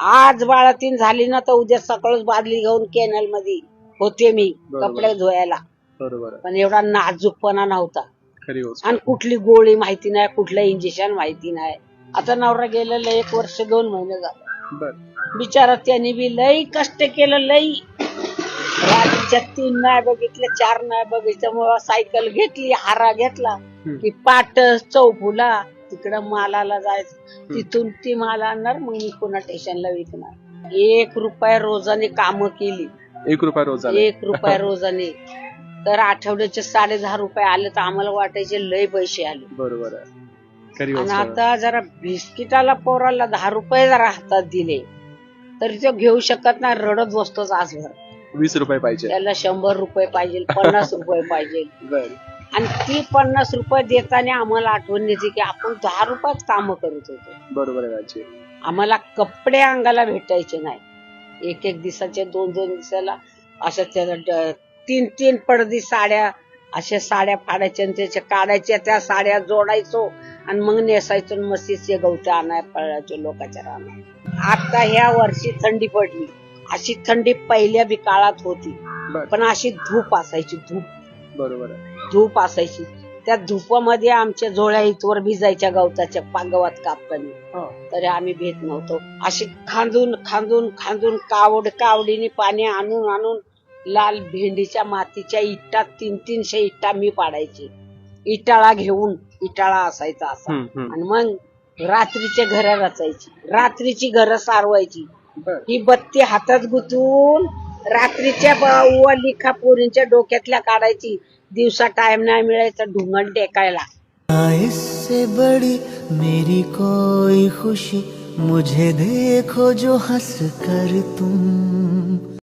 आज बाळातीन झाली ना तर उद्या सकाळच बादली घेऊन कॅनल मध्ये होते मी कपडे धुवायला. बरोबर पण एवढा नाजूकपणा नव्हता. खरी गोष्ट. आणि कुठली गोळी माहिती नाही, कुठलं इंजेक्शन माहिती नाही. आता नवरा गेलेला 1 वर्ष 2 महिने झाले. बिचारा त्यांनी बी लई कष्ट केलं, लई. रात्रीच्या 3 नाही बघितले, 4 नाही बघितलं. मग सायकल घेतली, हारा घेतला की पाट चौफुला तिकडं मालाला जायचं. तिथून ती माल आणणार, मग मी पुन्हा स्टेशनला विकणार. 1 रुपया रोजाने कामं केली. 1 रुपया रोजाने. 1 रुपया रोजाने. तर आठवड्याचे 10.5 रुपये आले तर आम्हाला वाटायचे लय पैसे आले. बरोबर आहे. खरी आणि गोष्ट. आता जरा बिस्किटाला पोराला 10 रुपये जरा हातात दिले तरी तो घेऊ शकत नाही, रडत बसतो आजभर. 20 रुपये पाहिजे. त्याला 100 रुपये पाहिजे, 50 रुपये पाहिजे. बरं. आणि ती 50 रुपये देताना आम्हाला आठवण येते की आपण 10 रुपयात काम करत होतो. बरोबर आहे आजी. आम्हाला कपडे अंगाला भेटायचे नाही. 1 दिवसाचे 2 दिवसाला अशा 3 पडदी साड्या, अशा साड्या फाडायच्या आणि त्याच्या काढायच्या, त्या साड्या जोडायचो आणि मग नेसायचो. मस्तीचे गवते आणाय पळायचो लोकांच्या रानात. आता ह्या वर्षी थंडी पडली. अशी थंडी पहिल्या बी काळात होती, पण अशी धूप असायची. धूप. बरोबर आहे. धूप असायची. त्या धुपामध्ये आमच्या झोळ्या इथवर भिजायच्या गवताच्या गवत कापताना. तरी आम्ही भेट नव्हतो. अशी खांदून खांदून खांदून कावडीने पाणी आणून आणून लाल भेंडीच्या मातीच्या इट्टा 300 इट्टा मी पाडायची. इटाळा घेऊन, इटाळा असायचा असा. आणि मग रात्रीचे घर रचायची, रात्रीची घर सारवायची. ही बत्ती हातात गुंतवून रात्रीच्या लिखा पोरींच्या डोक्यातल्या काढायची. दिवसा टाइम नाही मिळायचा ढुंगण टेकायला. इससे बड़ी मेरी कोई खुशी मुझे देखो जो हंस कर तुम